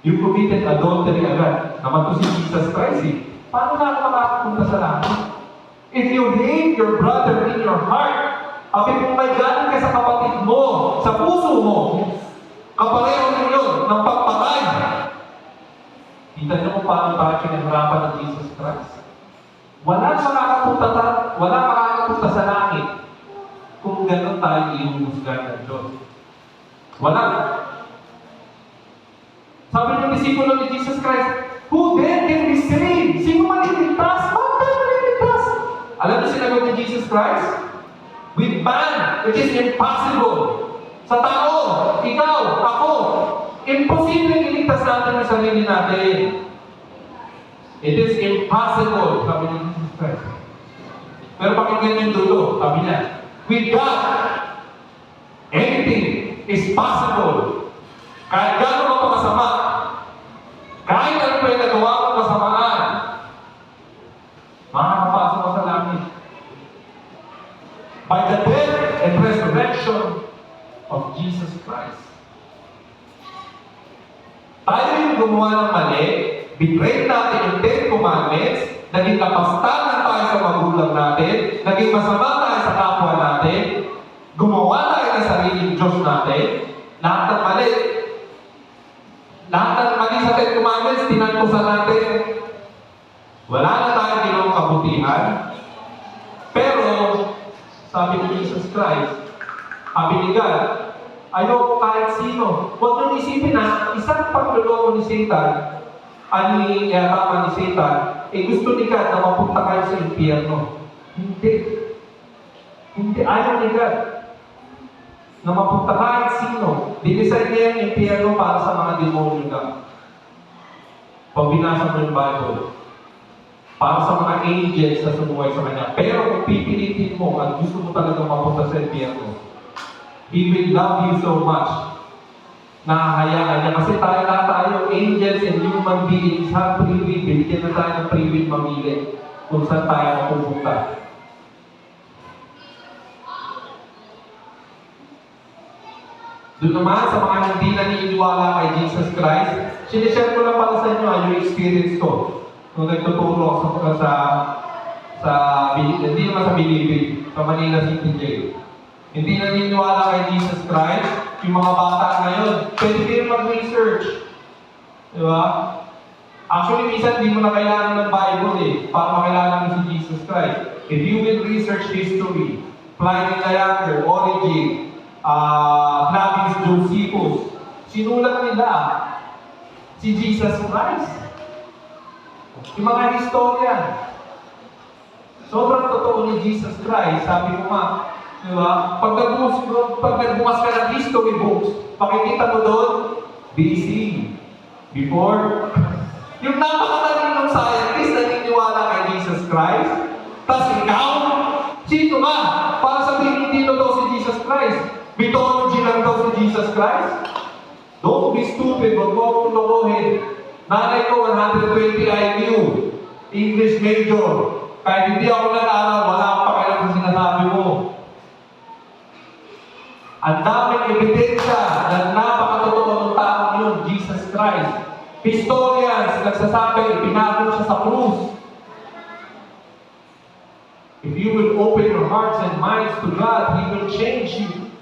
you committed adultery agad. Naman to si Jesus Christ eh. Paano na ako makakapunta sa langit? If you hate your brother in your heart, kung may galing ka sa kapatid mo, sa puso mo, kapareho ninyo ng pagpatay. Kita niyo kung paano tayo pinahirapan ng Jesus Christ. Wala makakapunta sa langit kung gano'n tayo iuhusgan ng Diyos. Wala. Sabi ng disipulo ni Jesus Christ, who then can be saved? Sino maliligtas? Bakit tayo maliligtas? Alam niyo sinagot ni Jesus Christ? With man, it is impossible. Sa tao, ikaw, ako, imposible iligtas natin ang sarili natin. It is impossible, sabi ni Jesus Christ. Pero pakinggan yung dulo, sabi niya, with God, anything is possible. Kahit gano'n ka pa kasama, kahit ano pa yung nagawa mong kasamaan, makakapasok ka sa langit. By the death and resurrection of Jesus Christ. Tayo yung gumawa ng mali, betray natin yung 10 commandments, naging kapastanan tayo sa magulang natin, naging masama tayo sa kapwa natin, gumawa tayo ng sariling Diyos natin, lahat ng mali sa 10 commandments, tinantusan natin, wala na tayong ginawang kabutihan, pero sabi ni Jesus Christ, sabi ni God, ayoko kahit sino. Huwag nyo isipin na isang pagluloko ni Satan, tama ni Satan, gusto ni God na mapunta kayo sa impyerno. Hindi. Ayaw ni God na mapunta kahit sino. Dinesign niya yung impyerno para sa mga demonyo na. Pag binasa mo yung Bible, para sa mga angels na sumuway sa kanya. Pero kung pipilitin mo at gusto mo talagang mapunta sa impyerno, He will love you so much. Nakahayaan niya. Kasi tayo, angels and human beings have free will. Binigyan na tayo ng free will mamili kung saan tayo mapupunta. Doon naman sa mga hindi naniniwala kay Jesus Christ, sinishare ko lang pala sa inyo yung experience ko. Nung nagtuturo ako hindi naman sa Bilibid, sa Manila City Jail. Hindi naniniwala kay Jesus Christ, yung mga bata ngayon, pwede kayo mag-research. Di ba? Actually, minsan hindi mo na kailangan ng Bible para makilala mo si Jesus Christ. If you will research history, Pliny the Younger, Origin, Flavius Josephus, sinulat nila si Jesus Christ. Yung mga historian. Sobrang totoo ni Jesus Christ. Sabi ko nga, di ba? Pag nagbukas ka ng history books, pakikita mo doon, BC. Before. Yung napakataling ng scientist na niniwala kay Jesus Christ, tas ikaw, sino ka? Para sabihin hindi na daw si Jesus Christ. Mythology lang daw si Jesus Christ. Don't be stupid, wag mo akong lokohin. Nanay ko, 120 IQ, English major. Kahit hindi ako nag-aral, wala akong pakialam sa sinasabi mo. Ang daming ebidensya na napakatotoo ng taong yun, Jesus Christ. Historians, nagsasabi, ipinagod siya sa krus. If you will open your hearts and minds to God, He will change you.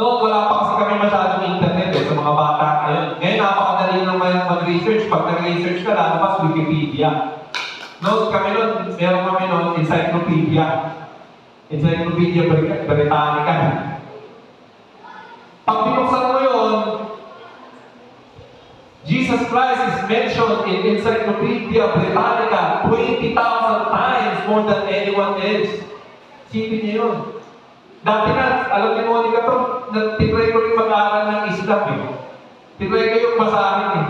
Noon wala pa kasi kami masyadong internet sa mga bata ngayon. Ngayon napakadali naman mag-research. Pag nag-research ka, lalabas Wikipedia. Meron kami noon, encyclopedia. Encyclopedia Britannica. Pag binuksan mo yun, Jesus Christ is mentioned in Encyclopedia Britannica 20,000 times more than anyone else. Sipin niyo yun. Dati na, alam ni Monica to, nagtitry ko rin mag-aaral ng Islam. lang eh. Tinry ko yung basahin eh.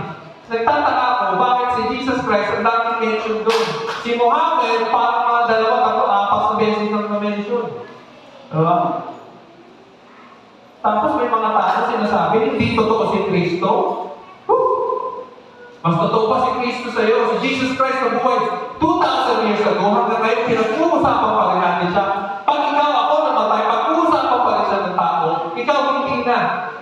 Nagtataka ako, bakit si Jesus Christ ang daming mention doon? Si Muhammad, parang mga 2, 3, 4 na beses nang na-mention. Diba? Tapos may mga tao sinasabi, hindi totoo si Kristo. Mas totoo pa si Kristo sa iyo. Si Jesus Christ na buhay 2,000 years ago, hanggang ngayon, pinag-uusapan pa rin natin siya. Pag ikaw ako namatay, pag-uusapan pa rin siya ng tao, ikaw hindi na.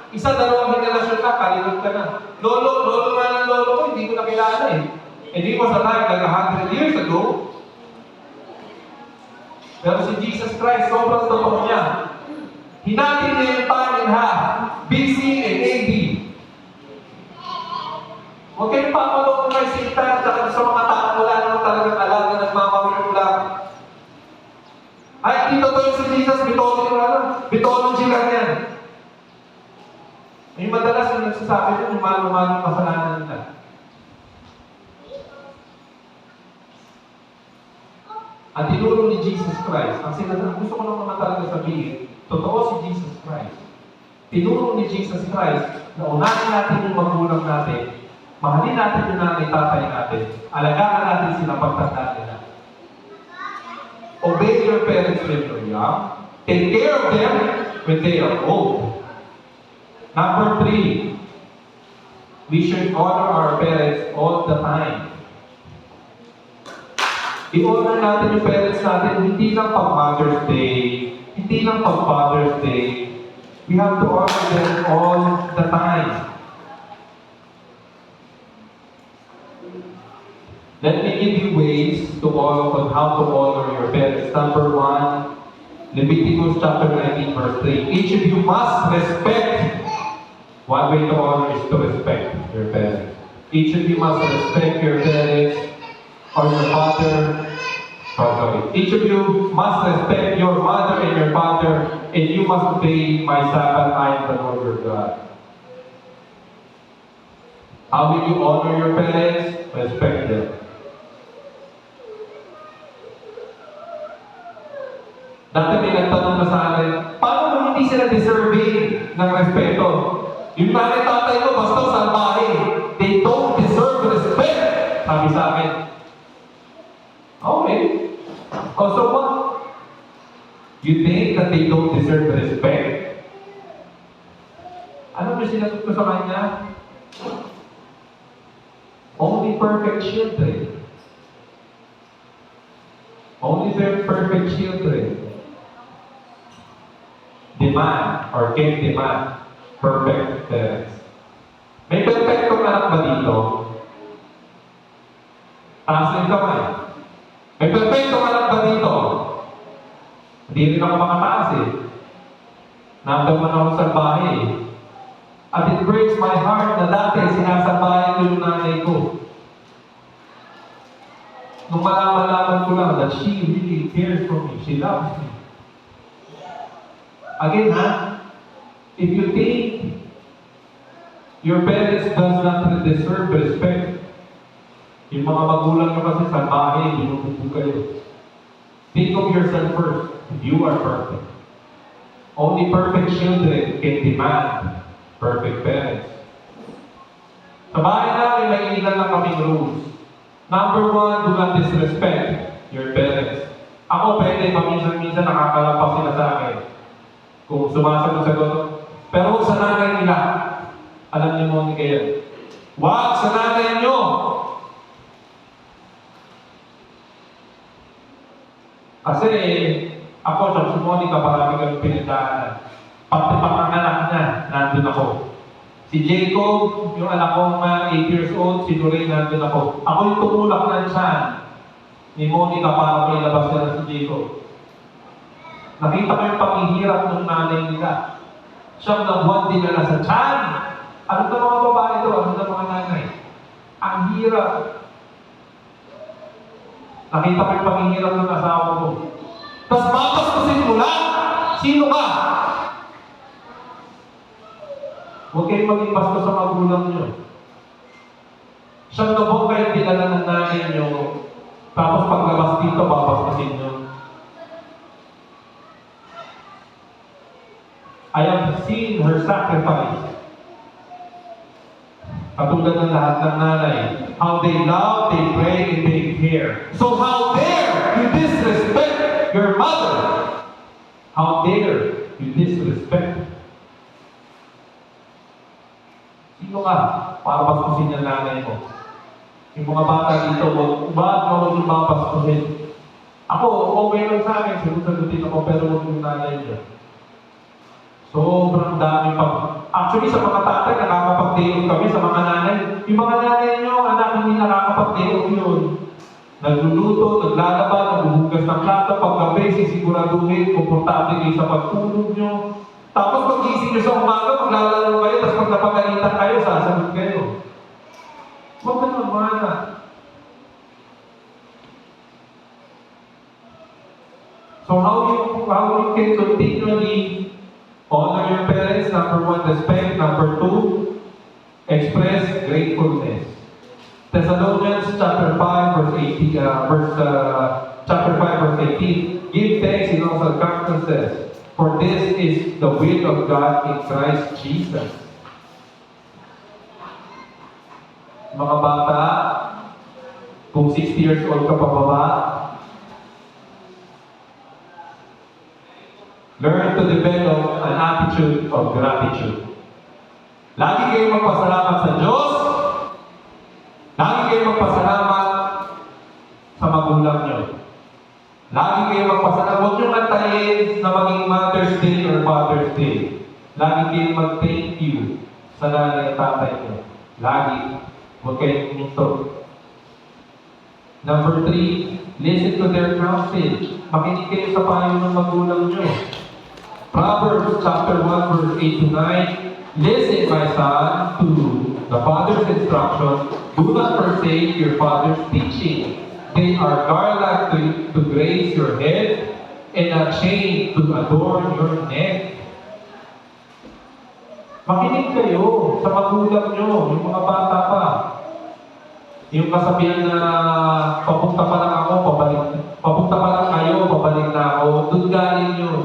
Isa, 2 henerasyon ka, kalimut ka na. Lolo nga ng lolo ko, hindi ko nakilala eh. Hindi ko sa time, like 100 years ago. Pero si Jesus Christ, sobrang totoo niya. Hinatin niya yung time in half, BC and AD. Huwag kayong papalok ng may sinta at sa mga tao wala naman talagang alam na nagmamawin lang. Ay, hindi totoo si Jesus, mythology lang yan. May madalas yung nagsasabi nyo, yung malumalang kasalanan nila. Ang tinuro ni Jesus Christ, ang gusto ko lang naman talaga sabihin, totoo si Jesus Christ. Tinuro ni Jesus Christ na unahin natin yung magulang natin, mahalin natin yung nanay tatay natin, alagaan natin sila pagtanda nila. Obey your parents when you're young. Take care of them when they are old. Number 3, we should honor our parents all the time. I-honor natin yung parents natin, hindi lang pag Mother's Day, hindi lang pag Father's Day. We have to honor them all the time. Let me give you ways to on how to honor your parents. Number 1, Leviticus chapter 19, verse 3. Each of you must respect. One way to honor is to respect your parents. Each of you must respect your parents or your father. Each of you must respect your mother and your father, and you must obey my Sabbath. I am the Lord your God. How will you honor your parents? Respect them. Dati may nagtanong na sa akin, paano kung hindi sila deserving ng respeto? Yung nanay tatay ko, basta salbahe. They don't deserve respect. Sabi sa akin. Okay. Oh, so what? You think that they don't deserve respect? Ano yung sinagot ko sa kanya? Only perfect children. Only their perfect children demand or can demand perfect parents. May perfectong anak ba dito? Taas ng kamay. May perfectong anak ba dito? Hindi rin ako makataas eh. Nandun ako sa bahay eh. At it breaks my heart na dati sinasabayan ko yung nanay ko. Nung malaman ko lang that she really cares for me. She loves me. Again, if you think your parents does not deserve respect, yung mga magulang nyo kasi sa bahay, binububog kayo. Think of yourself first. You are perfect. Only perfect children can demand perfect parents. Sa bahay namin, may ilan lang kaming rules. Number 1, do not disrespect your parents. Ako, pwede, paminsan-minsan nakakalapas sila sa akin. Kung sumasagot-sagot. Pero huwag sa nanay nila. Alam niyo mo ni kayo. Huwag sa nanay nyo. Kasi ako, sa si Monica, parami kami pinagdaanan. Pati panganak niya, nandun ako. Si Jacob, yung anak kong 8 years old, si Doreen, nandun ako. Ako yung tumulak ng tiyan ni Monica para may labas na si Jacob. Nakita ko yung paghihirap ng nanay nila. Siyang ng buwan din na nasa tiyan. Ano na mga babae ito? Ano na mga nanay? Ang hirap. Nakita ko yung paghihirap ng asawa ko. Tapos babastusin mo lang. Sino ka? Huwag kayong maging basto sa magulang nyo. Siyang nabong kayo dinala ng nanay nyo. Tapos paglabas dito, babastusin nyo. I have seen her sacrifice Katulad ng lahat ng nanay. How they love, they pray, and they care. So how dare you disrespect your mother? How dare you disrespect? Sino ka para baskusin yung nanay mo? Yung mga bata dito, bakit mo yung mga baskusin? Ako, okay lang sa akin, sagot-sagutin ako, pero huwag yung nanay niya. Sobrang dami pa. Actually, sa mga tatay, nakakapag-day kami sa mga nanay. Yung mga nanay nyo, anak, hindi nakakapag-day yun. Nagluluto, naglalaba, naghuhugas ng plato, paggabi, sisiguraduhin, komportable kayo sa pagtulog nyo. Tapos pag-gising nyo sa umaga, maglalaro kayo, tapos pag napagalitan kayo, sasagot kayo. Huwag ka naman. So how you can continually honor your parents? Number one, respect. Number two, express gratefulness. Thessalonians chapter 5 verse 18, chapter 5 verse 18. Give thanks in all circumstances, for this is the will of God in Christ Jesus. Mga bata, kung 60 years old ka pababa, learn to develop an attitude of gratitude. Lagi kayong magpasalamat sa Diyos. Lagi kayong magpasalamat sa magulang nyo. Lagi kayong magpasalamat. Huwag nyo antayin na maging Mother's Day or Father's Day. Lagi kayong mag-thank you sa nanay at tatay nyo. Lagi. Huwag kayong minto. Number 3, listen to their counsel. Makinig kayo sa payo ng magulang nyo. Proverbs chapter 1 verse 8 to 9. Listen, my son, to the father's instruction. Do not forsake your father's teaching. They are garland to grace your head and a chain to adorn your neck. Makinig kayo sa magulang nyo, yung mga bata pa. Yung kasabihan na papunta pa lang ako, papunta pa lang kayo, pabalik na ako, doon galing yun.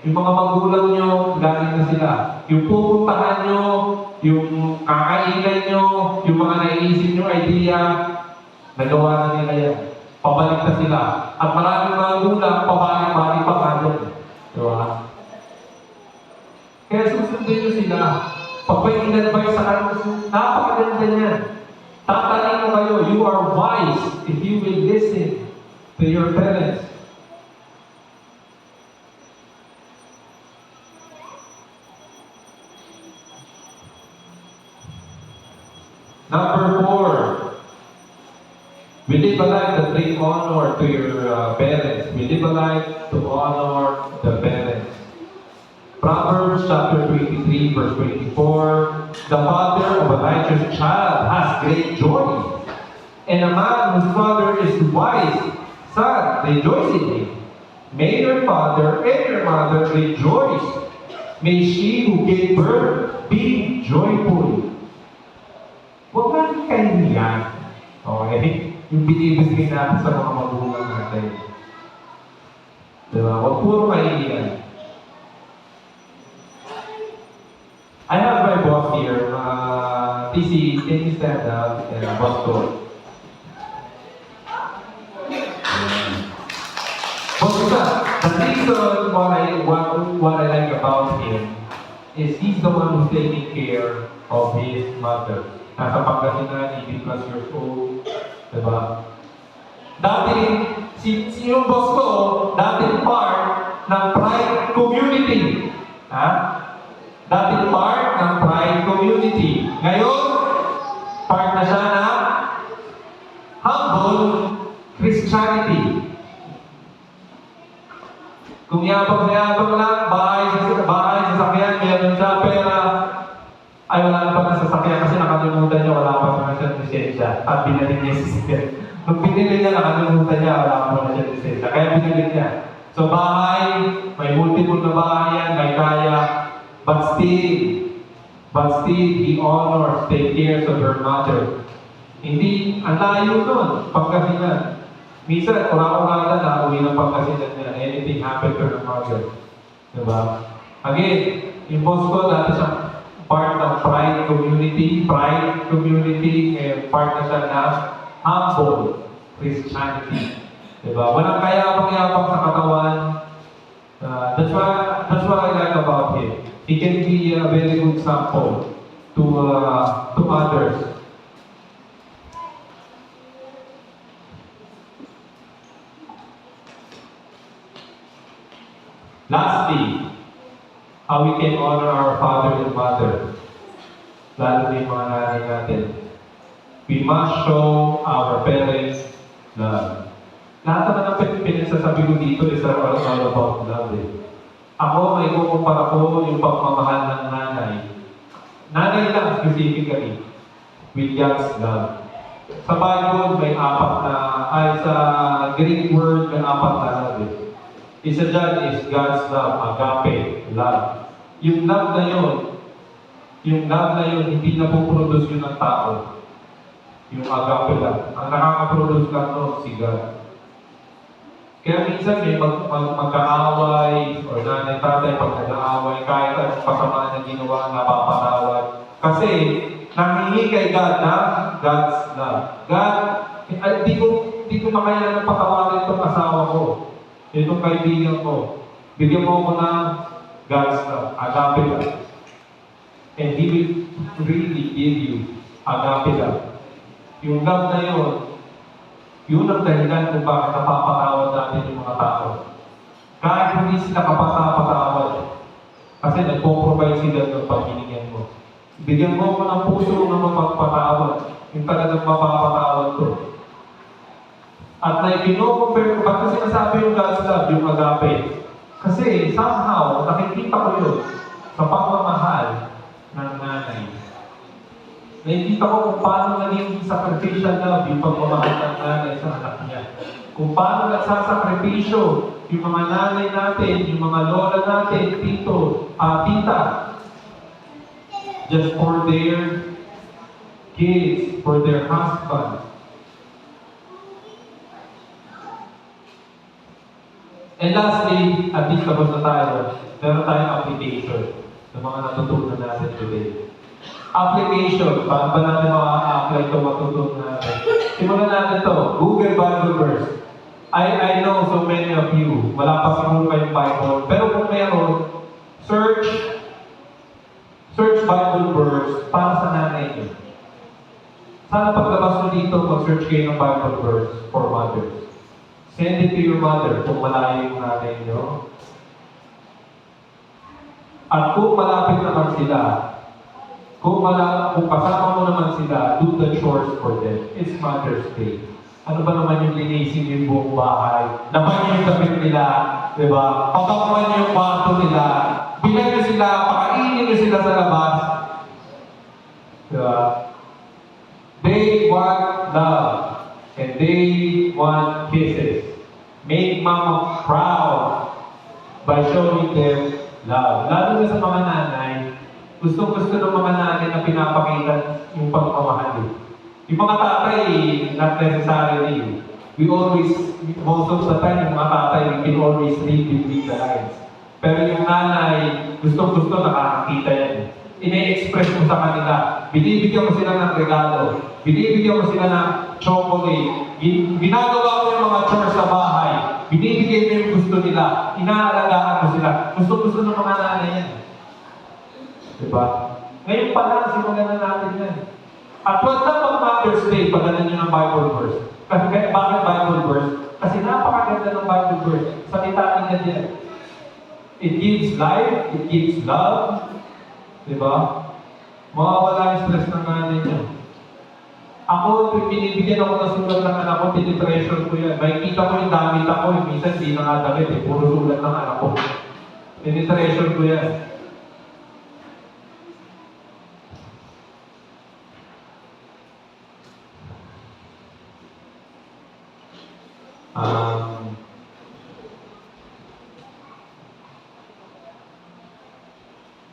Yung mga magulang nyo, galing na sila. Yung pupuntahan nyo, yung kakainan nyo, yung mga naiisip nyo idea, nagawa na nila yan. Pabalik na sila. At maraming magulang, pabalik-balik pa nga doon. Diba? Kaya susundin nyo sila. Pag may in-advise sa kanila, napakaganda niyan. Tatalin mo kayo, you are wise if you will listen to your parents. Number 4, we live a life that brings honor to your parents. We live a life to honor the parents. Proverbs chapter 23 verse 24, the father of a righteous child has great joy, and a man whose father is wise, son, rejoice in him. May your father and your mother rejoice. May she who gave birth be joyful. Huwag man kayo yan. Okay? Yung binibigay natin sa mga magulang natin. Diba? Huwag puro kayo yan. I have my boss here, TC, can you stand up? And boss ko. Boss ko, the reason what I like about him is he's the one who's taking care of his mother. Nasa Pangasinan, 80 plus years old. Diba? Dati, yung boss ko, dati part ng Pride Community. Ha? Dati part ng Pride Community. Ngayon, part na siya ng Humble Christianity. Kung yabang-yabang lang, bahay sa sakyan, meron siya, pera, ay wala pa na sasakyan kasi nakalimutan niya, wala pa na siya lisensya at binalik niya si sasakyan. Nung binili niya, nakalimutan niya, wala pa na siya lisensya. Kaya binalik niya. So bahay, may multiple na bahay yan, may kaya, but still, he honors, take care of her mother. Hindi, ang layo nun, Pangasinan. Minsan, ura-urada na, uwi ng Pangasinan niya, anything happened to her mother. Diba? Again, yung boss ko, dati siyang part ng Pride Community. community, pride community, part na siya ng humble Christianity. Diba? Walang kayapang-yapang sa katawan. That's what I like about him. He can be a very good sample to others. Lastly, how we can honor our father and mother, lalo na yung mga nanay natin. We must show our parents love. Lahat naman ng pinagsasabi ko dito is all about love. Ako, may kukumpara ko yung pagmamahal ng nanay. Nanay lang specifically, with God's love. Sa Bible, may sa Greek word, may apat na love. Isa dyan is God's love, agape, love. Yung love na yun, hindi na po-produce yun ng tao. Yung agape lang. Ang nakaka-produce lang nun, si God. Kaya minsan may magkaaway, o nanay-tatay pag nag-aaway, kahit anong pasamaan na ginawa, napapatawad. Kasi, nangingi kay God na God's love. God, di ko makaya ng patawarin itong asawa ko. Itong kaibigan ko. Bigyan mo ko ng God's love. Agape lang. And He will really give you agape love. Yung love na yun ang dahilan kung bakit napapatawad natin yung mga tao. Kahit hindi sila kapatawad. Kasi nagpo-provide sila ng paghinigyan mo. Bigyan mo ko ng puso na mapagpatawad. Yung talagang mapapatawad ko. At na-compare ko, bakit sinasabi yung God's love, yung agape? Kasi somehow, nakikita ko yun sa pagmamahal ng nanay. Nakikita ko kung paano naging sacrificial love yung pagmamahal ng nanay sa anak niya. Kung paano nagsasakripisyo yung mga nanay natin, yung mga lola natin, tita, just for their kids, for their husbands. And lastly, at least tapos na tayo, meron tayong application ng mga natutunan natin today. Application, paano ba natin ma-apply ito matutunan natin? Simulan natin ito, Google Bible verse. I know so many of you, wala pa siguro kayong Bible, pero kung meron, search Bible verse para sa nanay niyo. Sana paglabas nyo dito, mag-search kayo ng Bible verse for mothers. Send it to your mother kung malayo yung nanay nyo. At kung malapit naman sila, kung kasama mo naman sila, do the chores for them. It's Mother's Day. Ano ba naman yung linisin yung buong bahay? Naman yung damit nila, di ba? Pagkakuman yung kwarto nila, bilang nyo sila, pakainin nyo sila sa labas. Di ba? They want love. And they want kisses. Make mama proud by showing them love. Lalo na sa mga nanay, gustong-gusto ng mga nanay na pinapakita yung pagmamahal. Yung mga tatay, not necessarily. Most of the time, yung mga tatay, we can always read between the lines. Pero yung nanay, gustong-gusto nakakakita yan. Ine-express mo sa kanila. Binibigyan mo sila ng regalo. Binibigyan mo sila ng chocolate. Ginagawa mo yung mga chores sa bahay. Binibigyan mo yung gusto nila. Inaalagaan mo sila. Gusto-gusto ng mga nanay yan. Diba? Ngayon pa lang, simulan na natin yan. At wag na mag-Mother's Day, pagdalan nyo ng Bible verse. Kasi bakit Bible verse? Kasi napakaganda ng Bible verse. Salitain na yan. It gives life, it gives love. Diba? Mawawala yung stress ng nanay niya. Ako, binibigyan ako ng sulat ng anak ko, tinitreasure ko yan. May kita ko yung damit ako, minsan di na nga damit puro sulat ng anak ko. Tinitreasure ko yan.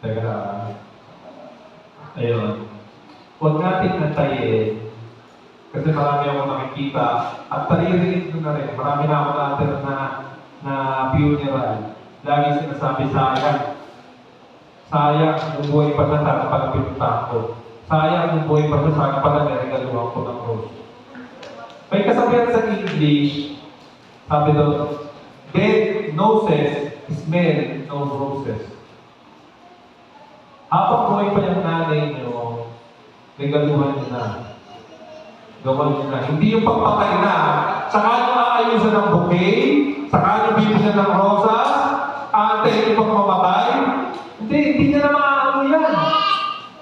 Teka, ayun. Huwag natin nantayin kasi marami akong nakikita at taririnig ko na rin. Marami na ako na-attend na funeral. Lagi sinasabi, sayang yung buhay pa na sana pag pinuntahan ko. Sayang kung buhay pa siya, sayang pala niregaluhan ko ng rose. May kasabihan sa English, sabi doon, dead noses smell no roses. Habang buhay pa yung nanay niyo, regaluhan niyo na. Gawan niyo na. Hindi yung pagpatay na. Saka niyo aayusan ng bouquet, saka niyo bibigyan ng rosas, aantayin yung pagmamatay. Hindi niya na maaano yan.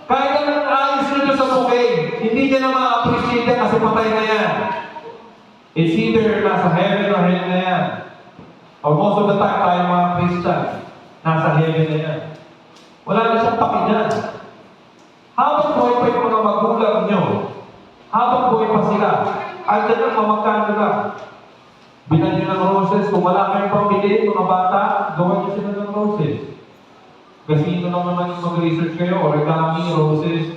Kahit ang ayos niyo sa bouquet, hindi niya na ma-appreciate yan kasi patay na yan. It's either nasa heaven or hell na yan. Or most of the time tayo mga Christian, nasa heaven na yan. Wala na siyang paki dyan. Habang buhay pa yung mga magulang nyo, habang buhay pa sila, andyan lang, mamagkano lang. Bilan nyo ng roses, kung wala kayong pambili, mga bata, gawan nyo sila ng roses. Kasi ito naman yung mag-research kayo, origami, roses.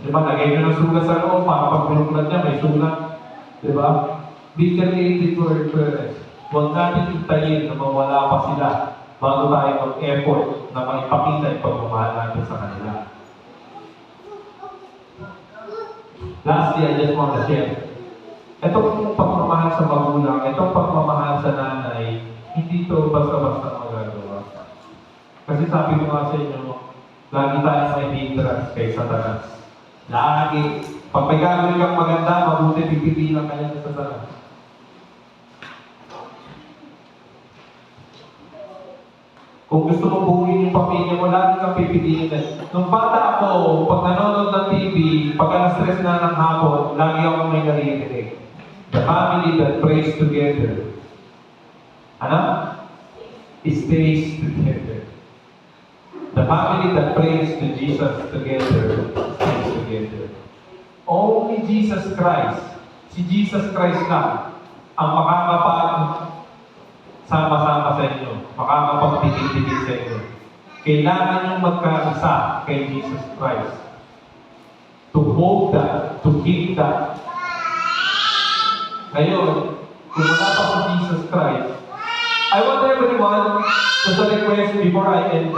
Diba, lagay nyo ng sulat sa loob, para pag pinuklat niya, may sulat. Diba? Be creative for parents. Huwag natin hintayin na mawala pa sila bago tayo mag-effort na maipakita yung pagmamahal natin sa kanila. Lastly, I just want to share. Itong pagmamahal sa magulang, itong pagmamahal sa nanay, hindi ito basta-basta magagawa. Kasi sabi ko nga sa inyo, lagi tayo may hindrance kay Satanas. Lagi. Pag may gagawin kang maganda, mabuti pipipilang ka niya sa Satanas. Kung gusto mo buuin yung pamilya mo, lagi kang pipiliin. Nung bata ako, pag nanonood ng TV, pag na-stress na ng hapon, lagi ako may naririnig. The family that prays together. Ano? Stays together. The family that prays to Jesus together, stays together. Only Jesus Christ, si Jesus Christ lang, ang makakapag sama-sama sa inyo, makakapagpigil-pigil sa inyo. Kailangan nyo magkaisa kay Jesus Christ. To hold that, to keep that. Ngayon, kung wala pa sa Jesus Christ, I want everyone, just a request before I end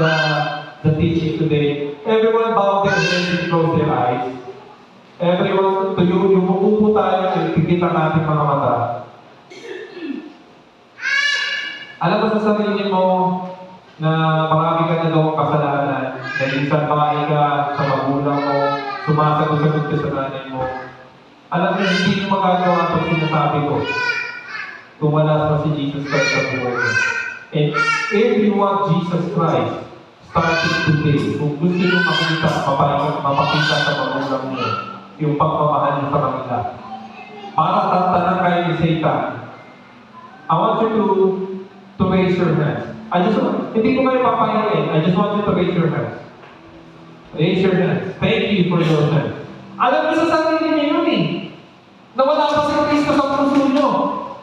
the teaching today, everyone bow their heads and close their eyes. Everyone, to you, yung umupo tayo, ipikita natin mga mata. Alam mo sa sarili mo na marami ka na gawang kasalanan, na minsan pakain ka sa magulang mo, sumasagot-sagot ka sa nanay mo. Alam mo, hindi nyo magagawa itong sinasabi ko kung wala pa si Jesus Christ sa buhay mo. And if you want Jesus Christ, start it today. Kung gusto nyo makita, mapakita sa magulang nyo, yung pagmamahal nyo sa kanila. Para tantanan kayo ni Satan. I want you to raise your hands. Hindi ko kayo papayain. I just want you to raise your hands. Raise your hands. Thank you for your hands. Alam niyo sa sarili niyo yun eh. Na wala pa si Kristo sa puso niyo.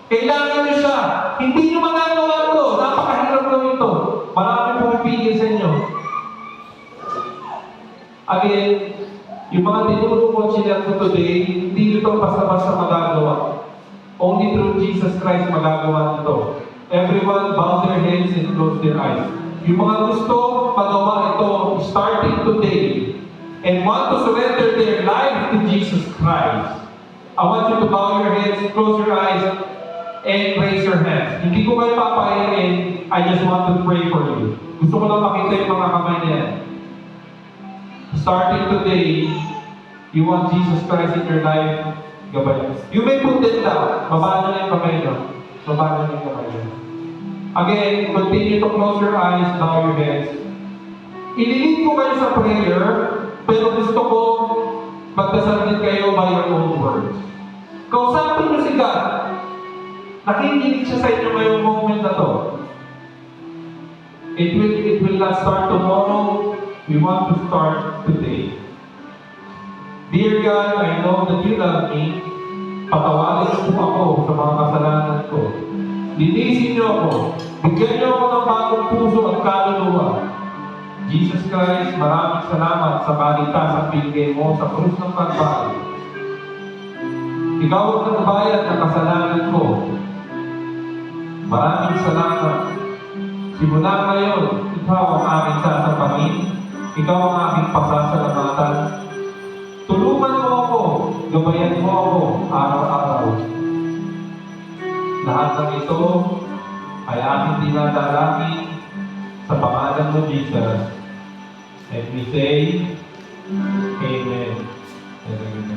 Kailangan niyo siya. Hindi niyo magagawa ito. Napakahirap gawin ito. Marami pumipigil sa inyo. Again, yung mga tinuro ko siya ko today, hindi ito basta-basta magagawa. Only through Jesus Christ magagawa ito. Everyone bow their heads and close their eyes. Yung mga gusto magawa ito starting today and want to surrender their life to Jesus Christ, I want you to bow your heads, close your eyes, and raise your hands. Hindi ko kayo papayain, I just want to pray for you. Gusto ko lang makita yung mga kamay na yan. Starting today, you want Jesus Christ in your life, gabay. You may put it down. Babaan nyo na yung kamay nyo. Babaan nyo na yung kamay nyo. Again, continue to close your eyes, bow your heads. Ililid ko kayo sa prayer, pero gusto ko magdasal din kayo by your own words. Kausapin nyo si God. Nakikinig siya sa inyo ngayong moment na to. It will not start tomorrow. We want to start today. Dear God, I know that you love me. Patawarin niyo po ako sa mga kasalanan ko. Linisin niyo ako. Bigyan niyo ako ng bagong puso at kaluluwa. Jesus Christ, maraming salamat sa kaligtasang binigay mo sa krus ng Kalbaryo. Ikaw ang nagbayad ng kasalanan ko. Maraming salamat. Simula ngayon, ikaw ang aking sasapahin. Ikaw ang aking pasasalamatan. Tulungan mo ako, gabayan mo ako araw-araw. Lahat ng ito ay aking dinadalangin sa pangalan mo, Jesus. And we say, Amen. Amen.